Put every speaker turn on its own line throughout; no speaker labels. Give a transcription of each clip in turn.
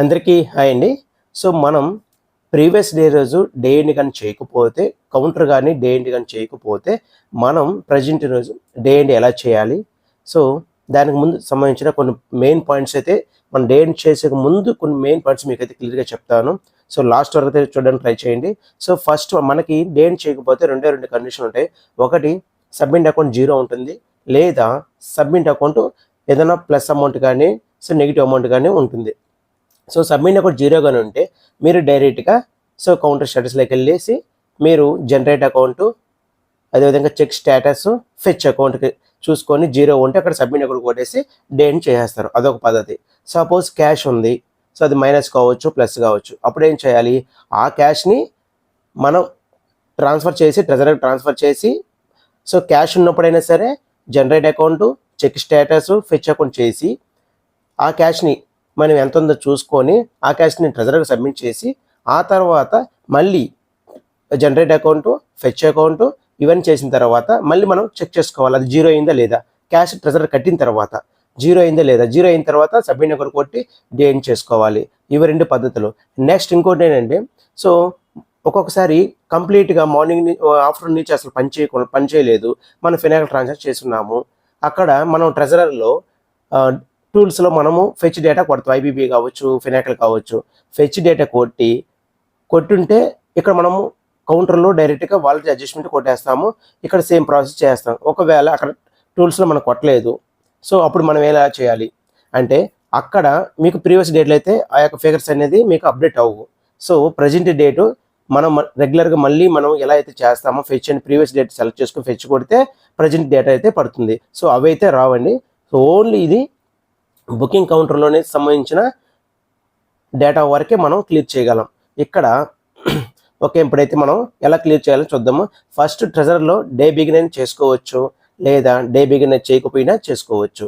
అందరికీ హాయ్ అండి. సో, మనం ప్రీవియస్ డే రోజు డే ఎండ్ గాని చేయకపోతే, కౌంటర్ గాని డే ఎండ్ గాని చేయకపోతే, మనం ప్రెజెంట్ రోజు డే ఎండ్ ఎలా చేయాలి? సో, దానికి ముందు సంబంధించిన కొన్ని మెయిన్ పాయింట్స్ అయితే మనం డే ఎండ్ చేసే ముందు కొన్ని మెయిన్ పాయింట్స్ మీకైతే క్లియర్‌గా చెప్తాను. సో, లాస్ట్ వరకు అయితే చూడడానికి ట్రై చేయండి. సో, ఫస్ట్ మనకి డే ఎండ్ చేయకపోతే రెండు కండిషన్లు ఉంటాయి. ఒకటి సబ్మిట్ అకౌంట్ జీరో ఉంటుంది. లేదా సబ్మిట్ అకౌంట్ ఏదైనా ప్లస్ అమౌంట్ కానీ, సో నెగెటివ్ అమౌంట్ కానీ ఉంటుంది. సో సబ్మిట్ అకౌంట్ జీరోగానే ఉంటే మీరు డైరెక్ట్గా కౌంటర్ స్టేటస్లోకి వెళ్ళేసి మీరు జనరేట్ అకౌంటు, అదేవిధంగా చెక్ స్టేటస్, ఫెచ్ అకౌంట్కి చూసుకొని జీరో ఉంటే అక్కడ సబ్మిట్ అకౌంట్ కొట్టేసి డే ఎండ్ చేసేస్తారు. అదొక పద్ధతి. సపోజ్ క్యాష్ ఉంది, సో అది మైనస్ కావచ్చు, ప్లస్ కావచ్చు. అప్పుడు ఏం చేయాలి? ఆ క్యాష్ని మనం ట్రెజరీకి ట్రాన్స్ఫర్ చేసి క్యాష్ ఉన్నప్పుడైనా సరే generate account, check status, fetch account చేసి ఆ క్యాష్ని మనం ఎంత ఉందో చూసుకొని ఆ క్యాష్ని ట్రెజరీకి సబ్మిట్ చేసి ఆ తర్వాత మళ్ళీ జనరేట్ అకౌంటు, ఫెచ్ అకౌంటు ఇవన్నీ చేసిన తర్వాత మళ్ళీ మనం చెక్ చేసుకోవాలి అది జీరో అయిందా లేదా. క్యాష్ ట్రెజరీ కట్టిన తర్వాత జీరో అయిందా లేదా, జీరో అయిన తర్వాత సబ్మిట్ అకౌంట్ కొట్టి డే ఎండ్ చేసుకోవాలి. ఇవి రెండు పద్ధతులు. నెక్స్ట్ ఇంకోటి ఏంటంటే ఒక్కొక్కసారి కంప్లీట్గా మార్నింగ్ ఆఫ్టర్నూన్ నుంచి అసలు పని చేయలేదు, మనం ఫినాన్షియల్ ట్రాన్సాక్షన్ చేస్తున్నాము. అక్కడ మనం ట్రెజరీలో టూల్స్లో మనము ఫెచ్ డేటా కొడతాం. ఐబీబీ కావచ్చు, ఫినాకల్ కావచ్చు. ఫెచ్ డేటా కొట్టుంటే ఇక్కడ మనము కౌంటర్లో డైరెక్ట్గా వాళ్ళకి అడ్జస్ట్మెంట్ కొట్టేస్తాము. ఇక్కడ సేమ్ ప్రాసెస్ చేస్తాం. ఒకవేళ అక్కడ టూల్స్లో మనం కొట్టలేదు, సో అప్పుడు మనం ఎలా చేయాలి అంటే అక్కడ మీకు ప్రీవియస్ డేట్లు అయితే ఆ యొక్క ఫిగర్స్ అనేది మీకు అప్డేట్ అవ్వవు. సో ప్రజెంట్ డేటు మనం రెగ్యులర్గా మళ్ళీ మనం ఎలా అయితే చేస్తామో ఫెచ్ అని ప్రీవియస్ డేట్ సెలెక్ట్ చేసుకుని ఫెచ్ కొడితే ప్రజెంట్ డేటా అయితే పడుతుంది. సో అవి అయితే రావండి. సో ఓన్లీ ఇది బుకింగ్ కౌంటర్లోనే సంబంధించిన డేటా వరకే మనం క్లియర్ చేయగలం. ఇక్కడ ఓకే, ఇప్పుడైతే మనం ఎలా క్లియర్ చేయాలో చూద్దాము. ఫస్ట్ ట్రెజరీలో డే బిగిన్ చేసుకోవచ్చు, లేదా డే బిగిన్ చేయకపోయినా చేసుకోవచ్చు.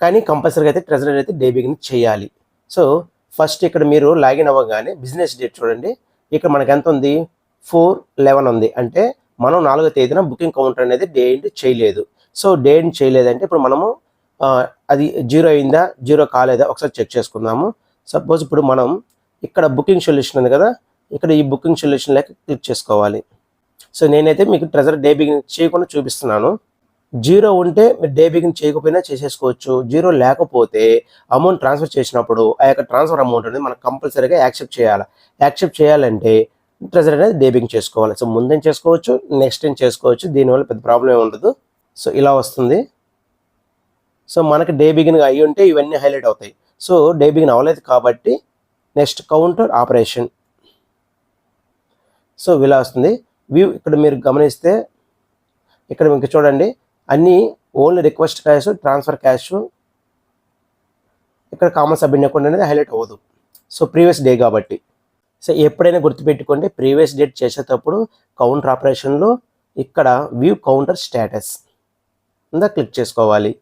కానీ కంపల్సరీగా అయితే ట్రెజరీ అయితే డే బిగిన్ చేయాలి. సో ఫస్ట్ ఇక్కడ మీరు లాగిన్ అవ్వగానే బిజినెస్ డేట్ చూడండి. ఇక్కడ మనకి ఎంత ఉంది? 4/11 ఉంది. అంటే మనం 4వ తేదీన బుకింగ్ కౌంటర్ అనేది డే ఎండ్ చేయలేదు. సో డే ఎండ్ చేయలేదంటే ఇప్పుడు మనము అది జీరో అయిందా, జీరో కాలేదా ఒకసారి చెక్ చేసుకుందాము. సపోజ్ ఇప్పుడు మనం ఇక్కడ బుకింగ్ సొల్యూషన్ ఉంది కదా, ఇక్కడ ఈ బుకింగ్ సొల్యూషన్ లేక క్లిక్ చేసుకోవాలి. సో నేనైతే మీకు ట్రెజరీ డే బిగిన్ చేయకుండా చూపిస్తున్నాను. జీరో ఉంటే మీరు డే బిగిన్ చేయకపోయినా చేసేసుకోవచ్చు. జీరో లేకపోతే అమౌంట్ ట్రాన్స్ఫర్ చేసినప్పుడు ఆ యొక్క ట్రాన్స్ఫర్ అమౌంట్ అనేది మనం కంపల్సరీగా యాక్సెప్ట్ చేయాలి. యాక్సెప్ట్ చేయాలంటే ట్రెజరీ అనేది డే బిగిన్ చేసుకోవాలి. సో ముందేం చేసుకోవచ్చు, నెక్స్ట్ ఏం చేసుకోవచ్చు. దీనివల్ల పెద్ద ప్రాబ్లం ఉండదు. సో ఇలా వస్తుంది. సో మనకి డే బిగిన్ అయ్యి ఉంటే ఇవన్నీ హైలైట్ అవుతాయి. సో డే బిగిన్ అవ్వలేదు కాబట్టి నెక్స్ట్ కౌంటర్ ఆపరేషన్. సో ఇలా వస్తుంది. వ్యూ ఇక్కడ మీరు గమనిస్తే ఇక్కడ మీకు చూడండి అన్నీ only request cash, transfer cash, ఇక్కడ కామన్ సబ్మిట్ అకౌంట్ అనేది హైలైట్ అవ్వదు. సో ప్రీవియస్ డే కాబట్టి. సో ఎప్పుడైనా గుర్తుపెట్టుకోండి, ప్రీవియస్ డేట్ చేసేటప్పుడు కౌంటర్ ఆపరేషన్లో ఇక్కడ వ్యూ కౌంటర్ స్టేటస్ ఉందా క్లిక్ చేసుకోవాలి.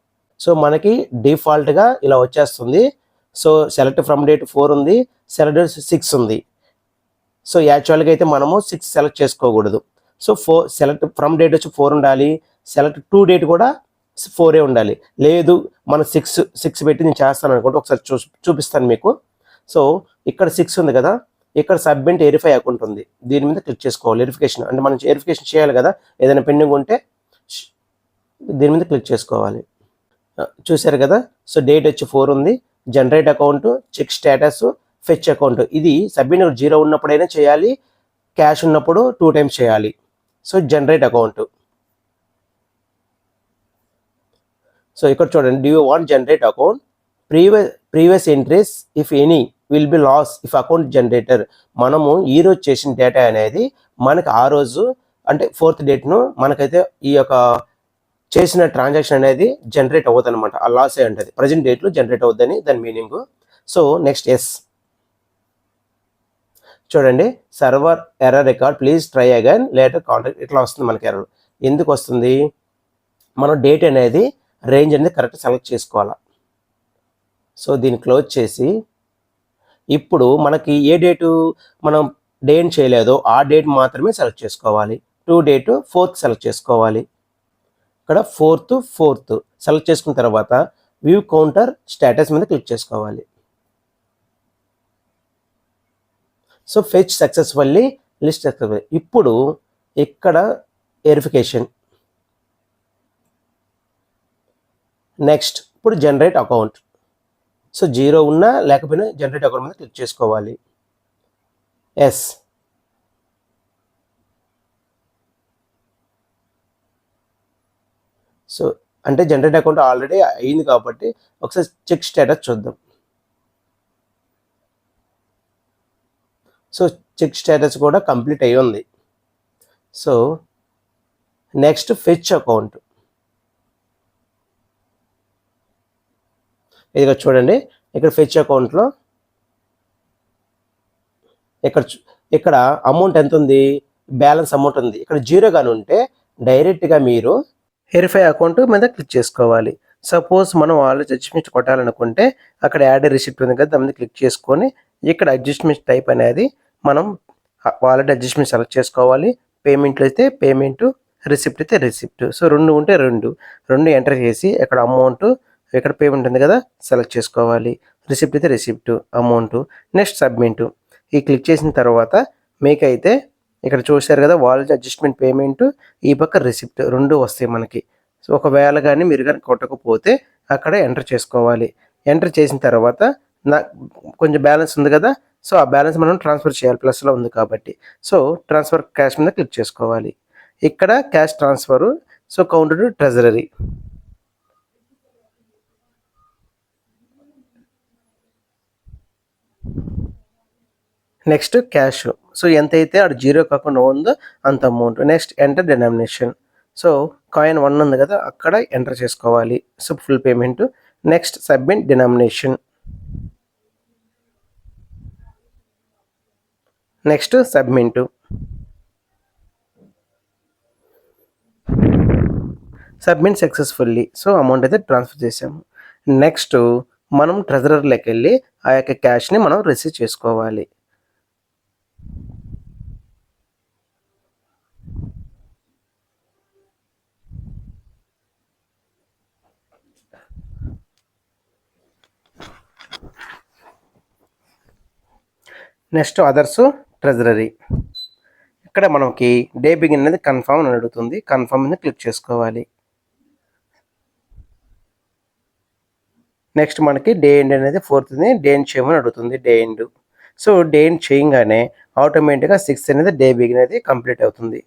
సో మనకి డిఫాల్ట్గా ఇలా వచ్చేస్తుంది. సో సెలెక్ట్ ఫ్రమ్ డేట్ 4 ఉంది, సెలెక్ట్ డేట్ 6 ఉంది. సో యాక్చువల్గా అయితే మనము 6 సెలెక్ట్ చేసుకోకూడదు. సో సెలెక్ట్ ఫ్రమ్ డేట్ వచ్చి 4 ఉండాలి, సెలెక్ట్ టు డేట్ కూడా 4 ఉండాలి. లేదు మనం 6 పెట్టి నేను చేస్తాను అనుకుంటే ఒకసారి చూపిస్తాను మీకు. సో ఇక్కడ 6 ఉంది కదా, ఇక్కడ సబ్మిట్ వెరిఫై అకౌంట్ ఉంది. దీని మీద క్లిక్ చేసుకోవాలి. వెరిఫికేషన్ అంటే మనం వెరిఫికేషన్ చేయాలి కదా, ఏదైనా పెండింగ్ ఉంటే దీని మీద క్లిక్ చేసుకోవాలి. చూసారు కదా. సో డేట్ వచ్చి 4 ఉంది, generate account, check status, fetch account. ఇది సబ్మిట్ జీరో ఉన్నప్పుడైనా చేయాలి, క్యాష్ ఉన్నప్పుడు 2 టైమ్స్ చేయాలి. So generate account. సో ఇక్కడ చూడండి, do you want generate account, previous entries if any will be loss if account generator. మనము ఈరోజు చేసిన డేటా అనేది మనకి ఆ రోజు అంటే 4th డేట్ను మనకైతే ఈ యొక్క చేసిన ట్రాన్సాక్షన్ అనేది జనరేట్ అవ్వదు అనమాట. ఆ లాస్ ఏ ఉంటుంది. ప్రజెంట్ డేట్లో జనరేట్ అవుద్దని దాని మీనింగ్. సో నెక్స్ట్ ఎస్ చూడండి, server error record please try again later contact. ఇట్లా వస్తుంది మనకి ఎర్రర్. ఎందుకు వస్తుంది? మనం డేట్ అనేది రేంజ్ అనేది కరెక్ట్ సెలెక్ట్ చేసుకోవాలి. సో దీన్ని క్లోజ్ చేసి ఇప్పుడు మనకి ఏ డేటు మనం డే ఎండ్ చేయలేదో ఆ డేట్ మాత్రమే సెలెక్ట్ చేసుకోవాలి. టు డేటు 4th సెలెక్ట్ చేసుకోవాలి. ఇక్కడ 4th సెలెక్ట్ చేసుకున్న తర్వాత వ్యూ కౌంటర్ స్టేటస్ మీద క్లిక్ చేసుకోవాలి. So fetch successfully list successful. ఇప్పుడు ఇక్కడ వెరిఫికేషన్. నెక్స్ట్ ఇప్పుడు జనరేట్ అకౌంట్. సో 0 ఉన్నా లేకపోయినా జనరేట్ అకౌంట్ మీద క్లిక్ చేసుకోవాలి. ఎస్. సో అంటే జనరేట్ అకౌంట్ ఆల్రెడీ అయింది కాబట్టి ఒకసారి చెక్ స్టేటస్ చూద్దాం. సో చెక్ స్టేటస్ కూడా కంప్లీట్ అయ్యి ఉంది. So next fetch account. ఇదిగో చూడండి, ఇక్కడ ఫెచ్ అకౌంట్లో ఇక్కడ అమౌంట్ ఎంత ఉంది, బ్యాలెన్స్ అమౌంట్ ఉంది. ఇక్కడ 0 గాని ఉంటే డైరెక్ట్గా మీరు వెరిఫై అకౌంట్ మీద క్లిక్ చేసుకోవాలి. సపోజ్ మనం వాళ్ళు అడ్జస్ట్మెంట్ కొట్టాలనుకుంటే అక్కడ యాడ్ రిసిప్ట్ ఉంది కదా, దాని మీద క్లిక్ చేసుకొని ఇక్కడ అడ్జస్ట్మెంట్ టైప్ అనేది మనం వాలెట్ అడ్జస్ట్మెంట్ సెలెక్ట్ చేసుకోవాలి. పేమెంట్లు అయితే పేమెంట్, రిసిప్ట్ అయితే రిసిప్ట్. సో 2 ఉంటే 2 ఎంటర్ చేసి ఇక్కడ అమౌంట్, ఇక్కడ పేమెంట్ ఉంది కదా సెలెక్ట్ చేసుకోవాలి. రిసిప్ట్ అయితే రిసిప్ట్, అమౌంట్, నెక్స్ట్ సబ్మిట్. ఈ క్లిక్ చేసిన తర్వాత మీకైతే ఇక్కడ చూశారు కదా వాలెట్ అడ్జస్ట్మెంట్ పేమెంట్, ఈ పక్క రిసిప్ట్ 2 వస్తాయి మనకి. సో ఒకవేళ కానీ మీరు కానీ కొట్టకపోతే అక్కడ ఎంటర్ చేసుకోవాలి. ఎంటర్ చేసిన తర్వాత కొంచెం బ్యాలెన్స్ ఉంది కదా, సో ఆ బ్యాలెన్స్ మనం ట్రాన్స్ఫర్ చేయాలి, ప్లస్లో ఉంది కాబట్టి. సో ట్రాన్స్ఫర్ క్యాష్ మీద క్లిక్ చేసుకోవాలి. ఇక్కడ cash transfer, so count to treasury. Next cash. So ఎంతైతే అక్కడ 0 కాకుండా ఉందో అంత amount. Next enter denomination. So coin 1 ఉంది కదా అక్కడ ఎంటర్ చేసుకోవాలి. So full payment. Next submit denomination. Next submit. Submit successfully. So amount అయితే ట్రాన్స్ఫర్ చేసాము. నెక్స్ట్ మనం ట్రెజరర్లోకి వెళ్ళి ఆ యొక్క క్యాష్ని మనం రిసీవ్ చేసుకోవాలి. Next others treasury. ఇక్కడ మనకి డే బిగిన్ అనేది కన్ఫర్మ్ అని అడుగుతుంది. కన్ఫర్మ్ మీద క్లిక్ చేసుకోవాలి. నెక్స్ట్ మనకి డే ఎండ్ అనేది 4th డే ఎండ్ చేయమని అడుగుతుంది. Day end. So day end చేయగానే ఆటోమేటిక్గా 6th అనేది డే బిగిన్ అనేది కంప్లీట్ అవుతుంది.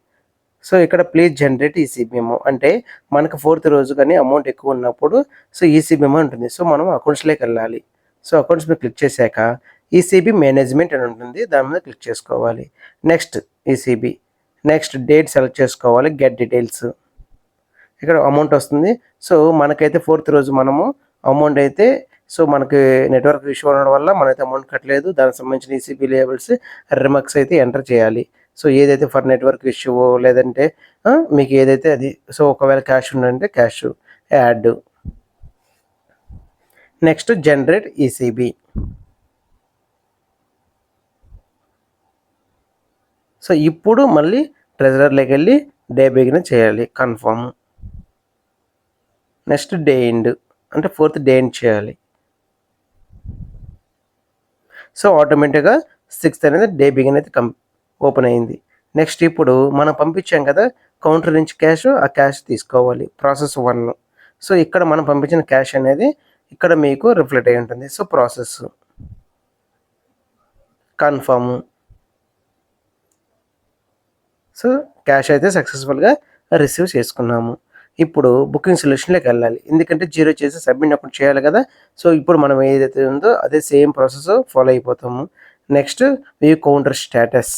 సో ఇక్కడ ప్లీజ్ జనరేట్ ఈసీబీ మెమో అంటే మనకు 4th రోజు కానీ అమౌంట్ ఎక్కువ ఉన్నప్పుడు సో ఈసీబీ మెమో ఉంటుంది. సో మనం అకౌంట్స్లోకి వెళ్ళాలి. సో అకౌంట్స్ మీద క్లిక్ చేశాక ఈసీబీ మేనేజ్మెంట్ అని ఉంటుంది, దాని మీద క్లిక్ చేసుకోవాలి. Next ECB. Next date select చేసుకోవాలి. Get details. ఇక్కడ అమౌంట్ వస్తుంది. సో మనకైతే 4th రోజు మనము అమౌంట్ అయితే సో మనకి నెట్వర్క్ ఇష్యూ ఉండడం వల్ల మనైతే అమౌంట్ కట్టలేదు. దానికి సంబంధించిన ఈసీబీ లేబుల్స్ రిమార్క్స్ అయితే ఎంటర్ చేయాలి. సో ఏదైతే ఫర్ నెట్వర్క్ ఇష్యూ లేదంటే మీకు ఏదైతే అది. సో ఒకవేళ క్యాష్ ఉందంటే cash add. Next generate ECB. So ఇప్పుడు మళ్ళీ ట్రెజరర్లోకి వెళ్ళి డే బిగిన్ చేయాలి. కన్ఫర్మ్. నెక్స్ట్ డే ఎండ్ అంటే 4th డే ఎండ్ చేయాలి. సో ఆటోమేటిక్గా 6th అనేది డే బిగిన్ అయితే ఓపెన్ అయింది. నెక్స్ట్ ఇప్పుడు మనం పంపించాం కదా కౌంటర్ నుంచి క్యాష్, ఆ క్యాష్ తీసుకోవాలి. ప్రాసెస్ 1. సో ఇక్కడ మనం పంపించిన క్యాష్ అనేది ఇక్కడ మీకు రిఫ్లెక్ట్ అయి ఉంటుంది. So process confirm. So cash అయితే సక్సెస్ఫుల్గా రిసీవ్ చేసుకున్నాము. ఇప్పుడు బుకింగ్ సొల్యూషన్లోకి వెళ్ళాలి, ఎందుకంటే 0 చేసి సబ్మిట్ అప్పుడు చేయాలి కదా. సో ఇప్పుడు మనం ఏదైతే ఉందో అదే సేమ్ ప్రాసెస్ ఫాలో అయిపోతాము. Next view counter status.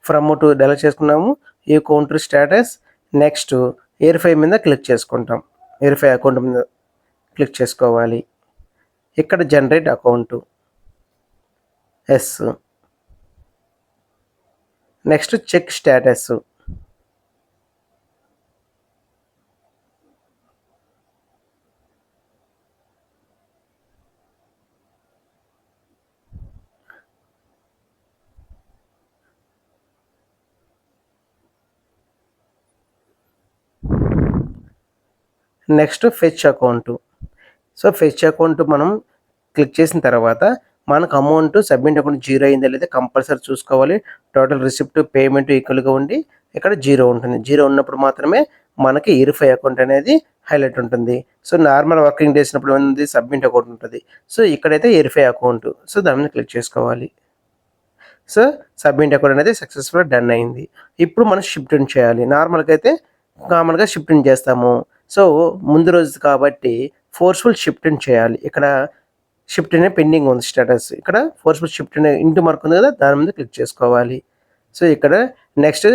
From to delete చేసుకున్నాము. View counter status. Next verify మీద క్లిక్ చేసుకుంటాం. వెరిఫై అకౌంట్ మీద క్లిక్ చేసుకోవాలి. ఇక్కడ generate account. Yes. Next check status. Next fetch account. So fetch account మనం click చేసిన తర్వాత మనకు అమౌంట్ సబ్మిట్ అకౌంట్ జీరో అయిందా లేదా కంపల్సరీ చూసుకోవాలి. టోటల్ రిసిప్ట్ పేమెంట్ ఈక్వల్గా ఉండి ఇక్కడ జీరో ఉంటుంది. జీరో ఉన్నప్పుడు మాత్రమే మనకి వెరిఫై అకౌంట్ అనేది హైలైట్ ఉంటుంది. సో నార్మల్ వర్కింగ్ డేస్ ఉన్నప్పుడు ఉంది సబ్మిట్ అకౌంట్ ఉంటుంది. సో ఇక్కడైతే వెరిఫై అకౌంట్, సో దాని మీద క్లిక్ చేసుకోవాలి. సో సబ్మిట్ అకౌంట్ అనేది సక్సెస్ఫుల్ డన్ అయింది. ఇప్పుడు మనం షిఫ్ట్ ఇన్ చేయాలి. నార్మల్గా అయితే కామన్గా షిఫ్ట్ ఇన్ చేస్తాము. సో ముందు రోజు కాబట్టి ఫోర్స్ఫుల్ షిఫ్ట్ ఇన్ చేయాలి. ఇక్కడ షిఫ్ట్ ఇన్ పెండింగ్ ఉంది స్టేటస్. ఇక్కడ forceful shift in into mark ఉంది కదా, దాని మీద క్లిక్ చేసుకోవాలి. సో ఇక్కడ నెక్స్ట్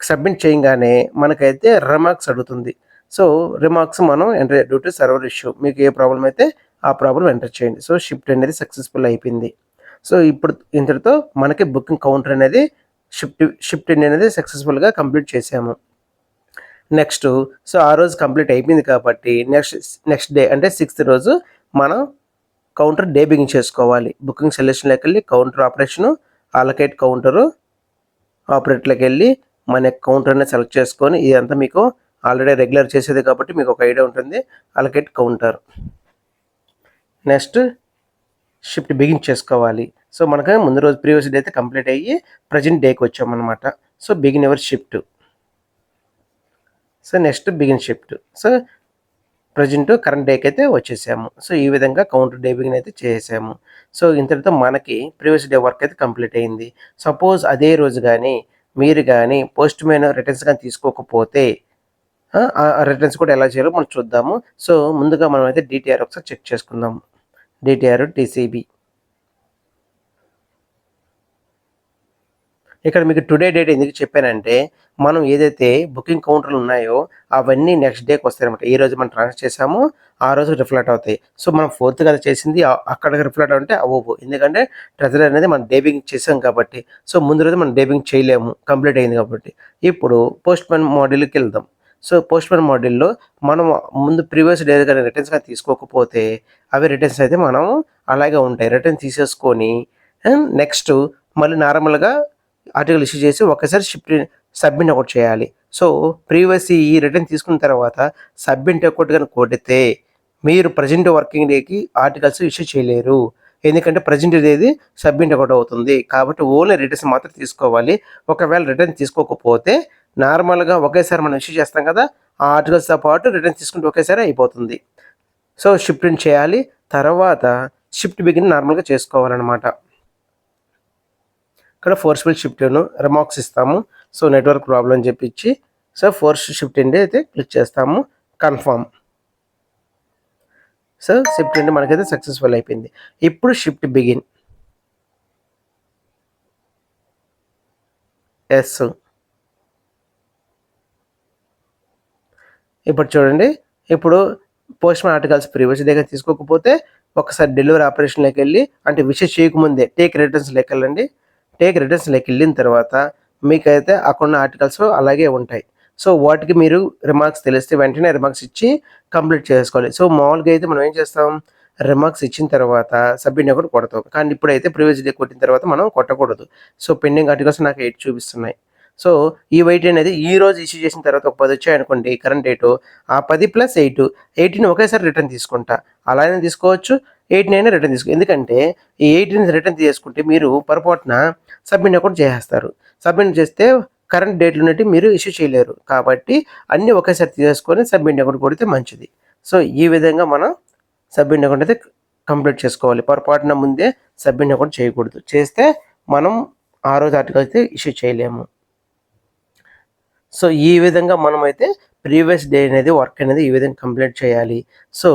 సబ్మిట్ చేయగానే మనకైతే రిమార్క్స్ అడుగుతుంది. సో రిమార్క్స్ మనం enter due to server issue, మీకు ఏ ప్రాబ్లం అయితే ఆ ప్రాబ్లం ఎంటర్ చేయండి. సో షిఫ్ట్ అనేది సక్సెస్ఫుల్ అయిపోయింది. సో ఇప్పుడు ఇంతటితో మనకి బుకింగ్ కౌంటర్ అనేది షిఫ్ట్ అనేది సక్సెస్ఫుల్గా కంప్లీట్ చేసాము. నెక్స్ట్ సో ఆ రోజు కంప్లీట్ అయిపోయింది కాబట్టి నెక్స్ట్ డే అంటే 6th రోజు మనం కౌంటర్ డే బిగిన్ చేసుకోవాలి. బుకింగ్ సెలెక్షన్లోకి వెళ్ళి కౌంటర్ ఆపరేషను, అలొకేట్ కౌంటరు ఆపరేట్లోకి వెళ్ళి మన కౌంటర్ అనేది సెలెక్ట్ చేసుకొని, ఇదంతా మీకు ఆల్రెడీ రెగ్యులర్ చేసేది కాబట్టి మీకు ఒక ఐడియా ఉంటుంది. Allocate counter, next shift begin చేసుకోవాలి. సో మనకు ముందు రోజు ప్రీవియస్ డే అయితే కంప్లీట్ అయ్యి ప్రజెంట్ డేకి వచ్చామన్నమాట. So begin ever shift, so next begin shift. So present current డేకి అయితే వచ్చేసాము. సో ఈ విధంగా కౌంటర్ డే బిగిన్ అయితే చేసాము. సో ఇంతటితో మనకి ప్రీవియస్ డే వర్క్ అయితే కంప్లీట్ అయింది. సపోజ్ అదే రోజు కానీ మీరు కానీ పోస్ట్ మ్యాన్ రిటర్న్స్ కానీ తీసుకోకపోతే ఆ రిటర్న్స్ కూడా ఎలా చేయాలో మనం చూద్దాము. సో ముందుగా మనం అయితే డిటిఆర్ ఒకసారి చెక్ చేసుకుందాం. డిటిఆర్ టీసీబీ, ఇక్కడ మీకు టుడే డేట్ ఎందుకు చెప్పానంటే మనం ఏదైతే బుకింగ్ కౌంటర్లు ఉన్నాయో అవన్నీ నెక్స్ట్ డేకి వస్తాయి అనమాట. ఈ రోజు మనం ట్రాన్స్ఫర్ చేసామో ఆ రోజు రిఫ్లెక్ట్ అవుతాయి. సో మనం 4th కదా చేసింది, అక్కడికి రిఫ్లెక్ట్ అవుతే అవ్వవు, ఎందుకంటే ట్రెజరీ అనేది మనం డే బిగింగ్ చేసాం కాబట్టి. సో ముందు రోజు మనం డే బిగింగ్ చేయలేము, కంప్లీట్ అయింది కాబట్టి. ఇప్పుడు పోస్ట్ మ్యాన్ మోడల్కి వెళ్దాం. సో పోస్ట్ మ్యాన్ మోడల్లో మనం ముందు ప్రీవియస్ డే కానీ రిటర్న్స్ కానీ తీసుకోకపోతే అవి రిటర్న్స్ అయితే మనం అలాగే ఉంటాయి. రిటర్న్ తీసేసుకొని నెక్స్ట్ మళ్ళీ నార్మల్గా ఆర్టికల్ ఇష్యూ చేసి ఒకేసారి సబ్మిట్ ఒకటి చేయాలి. సో ప్రీవియస్ ఈ రిటర్న్ తీసుకున్న తర్వాత సబ్మిట్ ఒకటి కానీ కొడితే మీరు ప్రజెంట్ వర్కింగ్ డేకి ఆర్టికల్స్ ఇష్యూ చేయలేరు, ఎందుకంటే ప్రజెంట్ డేది సబ్మిట్ ఒకటి అవుతుంది. కాబట్టి ఓన్లీ రిటర్న్స్ మాత్రం తీసుకోవాలి. ఒకవేళ రిటర్న్ తీసుకోకపోతే నార్మల్గా ఒకేసారి మనం ఇష్యూ చేస్తాం కదా, ఆ ఆర్టికల్స్తో పాటు రిటర్న్ తీసుకుంటే ఒకేసారి అయిపోతుంది. సో షిఫ్ట్ ఇన్ చేయాలి, తర్వాత షిఫ్ట్ బిగిన్ నార్మల్గా చేసుకోవాలన్నమాట. ఇక్కడ ఫోర్స్ఫుల్ షిఫ్ట్ రిమార్క్స్ ఇస్తాము. సో నెట్వర్క్ ప్రాబ్లం చెప్పించి సో ఫోర్స్ షిఫ్ట్ ఇండి అయితే క్లిక్ చేస్తాము, కన్ఫర్మ్. సో షిఫ్ట్ ఇండి మనకైతే సక్సెస్ఫుల్ అయిపోయింది. ఇప్పుడు షిఫ్ట్ బిగిన్, ఎస్. ఇప్పుడు చూడండి, ఇప్పుడు పోస్ట్ మ్యాన్ ఆర్టికల్స్ ప్రీవియస్ దగ్గర తీసుకోకపోతే ఒకసారి డెలివరీ ఆపరేషన్లోకి వెళ్ళి, అంటే విషయం చేయకముందే టేక్ రిటర్న్స్లోకి వెళ్ళండి. టేక్ రిటర్న్స్లోకి వెళ్ళిన తర్వాత మీకైతే అక్కడ ఆర్టికల్స్ అలాగే ఉంటాయి. సో వాటికి మీరు రిమార్క్స్ తెలిస్తే వెంటనే రిమార్క్స్ ఇచ్చి కంప్లీట్ చేసుకోవాలి. సో మామూలుగా అయితే మనం ఏం చేస్తాం, రిమార్క్స్ ఇచ్చిన తర్వాత సబ్మిట్ కూడా కొడతాం. కానీ ఇప్పుడైతే ప్రీవియస్ డే కొట్టిన తర్వాత మనం కొట్టకూడదు. సో పెండింగ్ ఆర్టికల్స్ నాకు 8 చూపిస్తున్నాయి. సో ఈ వెయిట్ అనేది ఈ రోజు ఇష్యూ చేసిన తర్వాత ఒక 10 వచ్చాయి అనుకోండి కరెంట్ డేటు, ఆ 10 + 8, 8ని ఒకేసారి రిటర్న్ తీసుకుంటా. అలానే తీసుకోవచ్చు, 8ని రిటర్న్ తీసుకో, ఎందుకంటే ఈ 8ని రిటర్న్ తీసుకుంటే మీరు పొరపాటున సబ్మిట్ కూడా చేసేస్తారు. సబ్మిట్ చేస్తే కరెంట్ డేట్లు ఉన్నట్టు మీరు ఇష్యూ చేయలేరు. కాబట్టి అన్నీ ఒకేసారి తీసుకొని సబ్మిట్ అకౌంట్ కొడితే మంచిది. సో ఈ విధంగా మనం సబ్మిట్ అకౌంట్ అయితే కంప్లీట్ చేసుకోవాలి. పొరపాటున ముందే సబ్మిట్ అకౌంట్ చేయకూడదు, చేస్తే మనం ఆ రోజు ఆర్టికల్ అయితే ఇష్యూ చేయలేము. సో ఈ విధంగా మనమైతే ప్రీవియస్ డే అనేది వర్క్ అనేది ఈ విధంగా కంప్లీట్ చేయాలి. సో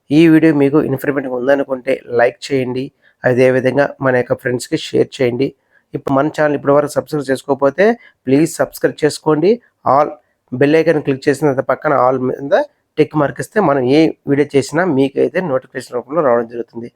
ఈ వీడియో మీకు ఇన్ఫర్మేటివ్ ఉందనుకుంటే లైక్ చేయండి, అదేవిధంగా మన యొక్క ఫ్రెండ్స్కి షేర్ చేయండి. ఇప్పుడు మన ఛానల్ ఇప్పటివరకు సబ్స్క్రైబ్ చేసుకోకపోతే ప్లీజ్ సబ్స్క్రైబ్ చేసుకోండి. ఆల్ బెల్ ఐకాన్ క్లిక్ చేసిన పక్కన ఆల్ మీద టిక్ మార్క్ ఇస్తే మనం ఏ వీడియో చేసినా మీకైతే నోటిఫికేషన్ రూపంలో రావడం జరుగుతుంది.